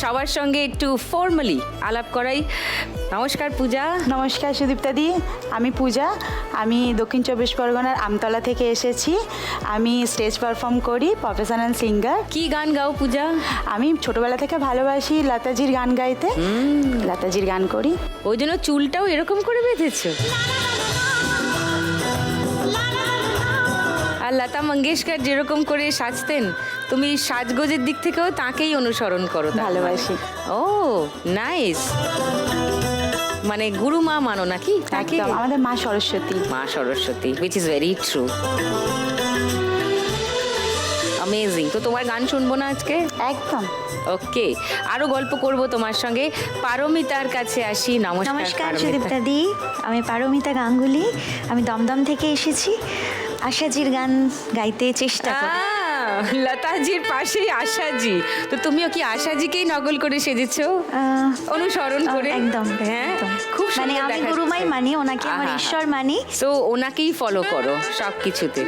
সবার সঙ্গে একটু ফর্মালি আলাপ করাই। নমস্কার পূজা। নমস্কার সুদীপ্তাদি, আমি পূজা। আমি দক্ষিণ চব্বিশ পরগনার আমতলা থেকে এসেছি। আমি স্টেজ পারফর্ম করি, প্রফেশনাল সিঙ্গার। কি গান গাও পূজা? আমি ছোটবেলা থেকে ভালোবাসি লতাজির গান গাইতে, লতাজির গান করি। ওই জন্য চুলটাও এরকম করে বেঁধেছো? আর লতা মঙ্গেশকর যেরকম করে সাজতেন, তুমি সাজগোজের দিক থেকেও তাকেই অনুসরণ করো? ভালোবাসি। ও নাইস। মানে গুরু মা মানো নাকি তাকে? একদম, আমাদের মা সরস্বতী। মা Saraswati, which is very true. Amazing. তো তোমার গান শুনবো না আজকে? একদম। ওকে, আরো গল্প করব তোমার সঙ্গে। পারমিতার কাছে আসি। নমস্কার নমস্কার পারমিতা। সুদীপ্তাদি, আমি পারমিতা গাঙ্গুলি। আমি দমদম থেকে এসেছি। আশাজির গান গাইতে চেষ্টা করি। লতাজির পাশেই আশাজি। তো তুমিও কি আশাজিকেই নকল করে সেজেছো? অনুসরণ করে? একদম, হ্যাঁ, একদম। খুব মানে সুন্দর আমি দেখাচ্ছে। গুরুমাই মানি, ওনাকে আমার আহা। ঈশ্বর মানি। তো ওনাকেই ফলো করো সব কিছুতে।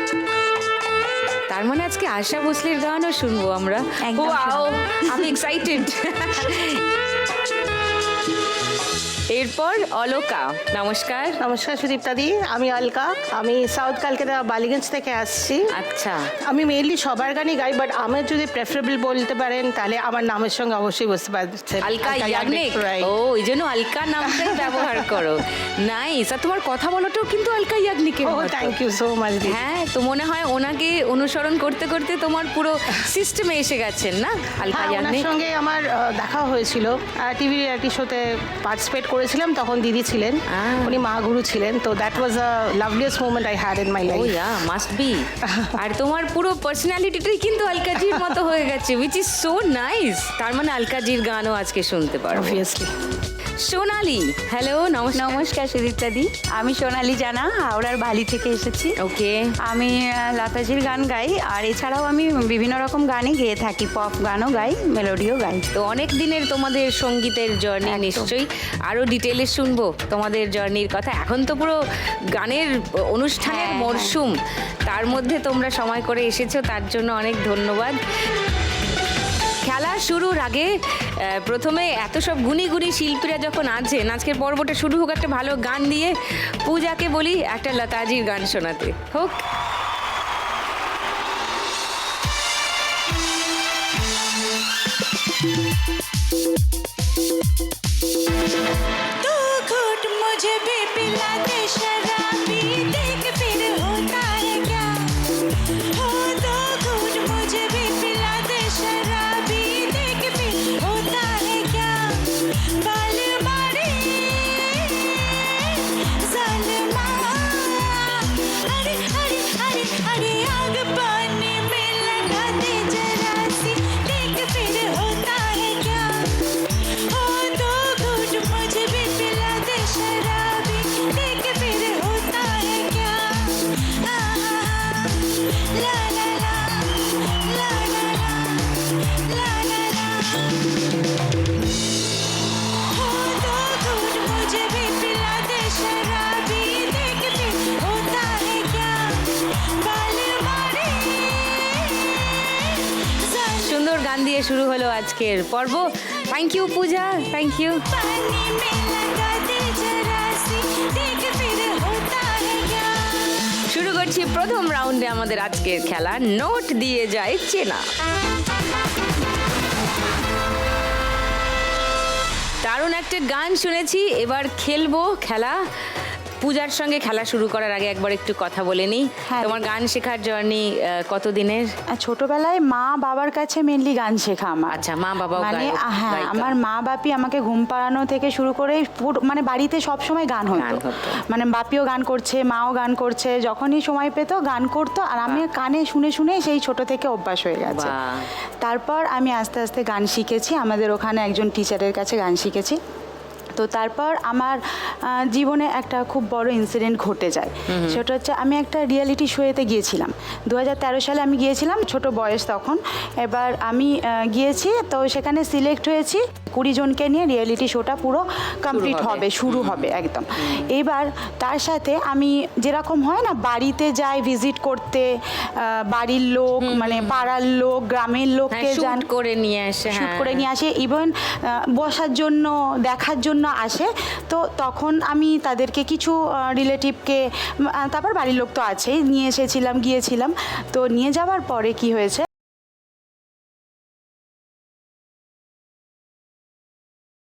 তার মানে আজকে আশা ভোসলের গানও শুনবো আমরা। একদম ওয়াও, শুনবো। আমি এক্সাইটেড। এরপর অলকা। নমস্কার। নমস্কার সুদীপ্তাদি, আমি অলকা। আমি সাউথ কলকাতা বালিগঞ্জ থেকে আসছি। আচ্ছা, আমি মেইনলি সবার গানই গাই, বাট আমার যদি প্রেফারেবল বলতে পারেন তাহলে আমার নামের সঙ্গে অবশ্যই বুঝতে পারছেন, আলকা ইয়াগনিক। right? ও, ওই জন্য আলকা নামটাই ব্যবহার করো। নাইস। আর তোমার কথা বলাটাও কিন্তু আলকা ইয়াগনিকের Oh, মতো। thank you so much, দিদি। হ্যাঁ, তো মনে হয় ওনাকে অনুসরণ করতে করতে তোমার পুরো সিস্টেমে এসে গেছেন না আলকা হ্যাঁ, ওনার ইয়াগনিক? সঙ্গে আমার দেখা হয়েছিল টিভি রিয়ালিটি শোতে পার্টিসিপেট করেছিলাম, তখন দিদি ছিলেন, উনি মা গুরু ছিলেন। তো that was a loveliest moment I had in my ও লাইফ। Yeah, must be. আর তোমার পুরো পার্সোনালিটিটাই কিন্তু আলকাজির মতো হয়ে গেছে, উইচ ইজ সো নাইস। তার মানে আলকাজির গানও আজকে শুনতে পারো। অবভিয়াসলি। সোনালি, হ্যালো, নমস্কার। নমস্কার সুদীপ্তাদি, আমি সোনালি জানা, হাওড়ার বালি থেকে এসেছি। ওকে। আমি লতাজির গান গাই, আর এছাড়াও আমি বিভিন্ন রকম গানই গেয়ে থাকি। পপ গানও গাই, মেলোডিও গাই। তো অনেক দিনের তোমাদের সঙ্গীতের জার্নি, একদম। নিশ্চয়ই আরো ডিটেলে শুনবো তোমাদের জার্নির কথা। এখন তো পুরো গানের অনুষ্ঠানের হ্যাঁ, মরশুম, তার মধ্যে তোমরা সময় করে এসেছো, তার জন্য অনেক ধন্যবাদ। খেলা শুরুর আগে প্রথমে এত সব গুণী গুণী শিল্পীরা যখন আছেন, আজকের পর্বটা শুরু হোক একটা ভালো গান দিয়ে। পূজাকে বলি একটা লতাজির গান শোনাতে, হোক। तू घुट मुझे भी पिला दे शराबी, देख फिर होता है क्या। हो दो घुट मुझे भी पिला दे शराबी, देख फिर होता है क्या। बाल मारे जालिमा, अरे अरे अरे अरे आग पानी में लगा दे जरा सी, देख फिर होता है क्या। हो दो घूंट मुझे भी पिला दे शराबी, देख फिर होता है क्या। ला ला ला ला ला ला ला ला। हो दो घूंट मुझे भी पिला दे शराबी, देख फिर होता है क्या। बाल मारे সুন্দর গান দিয়ে শুরু হলো আজকের পর্ব। Thank you Puja, thank you. पानी में लगा दे जरा सी, देख फिर होता है क्या। শুরু করছি প্রথম রাউন্ডে আমাদের আজকের খেলা, নোট দিয়ে যায় চেনা। দারুণ একটা গান শুনেছি, এবার খেলবো খেলা। পূজার সঙ্গে খেলা শুরু করার আগে একবার একটু কথা বলে নিই। হ্যাঁ। তোমার গান শেখার জার্নি কতদিনের? আর ছোটবেলায় মা বাবার কাছে মেনলি গান শেখা আমার। আচ্ছা, মা বাবাও মানে গায়ক, হ্যাঁ, গায়িকা। আমার মা বাপি আমাকে ঘুম পাড়ানো থেকে শুরু করে মানে বাড়িতে সব সময় গান গান হতো। হতো। মানে বাপিও গান করছে, মাও গান করছে, যখনই সময় পেত গান করতো, আর আমি কানে শুনে শুনে সেই ছোট থেকে অভ্যাস হয়ে গেছে। বাহ। তারপর আমি আস্তে আস্তে গান শিখেছি, আমাদের ওখানে একজন টিচারের কাছে গান শিখেছি। তো তারপর আমার জীবনে একটা খুব বড় ইনসিডেন্ট ঘটে যায়। সেটা হচ্ছে আমি একটা রিয়েলিটি শোয়েতে গিয়েছিলাম 2013 সালে আমি গিয়েছিলাম, ছোট বয়স তখন। এবার আমি গিয়েছি, তো সেখানে সিলেক্ট হয়েছি 20 জনকে নিয়ে রিয়েলিটি শোটা পুরো কমপ্লিট হবে, শুরু হবে একদম। এবার তার সাথে আমি যেরকম হয় না, বাড়িতে যাই ভিজিট করতে, বাড়ির লোক মানে পাড়ার লোক, গ্রামের লোককে হ্যাঁ, যান শুট করে নিয়ে আসে, শুট হ্যাঁ, করে নিয়ে আসে, ইভেন বসার জন্য দেখার জন্য আসে। তো তখন আমি তাদেরকে কিছু রিলেটিভকে, তারপর বাড়ির লোক তো আছেই, নিয়ে এসেছিলাম, গিয়েছিলাম। তো নিয়ে যাওয়ার পরে কি হয়েছে,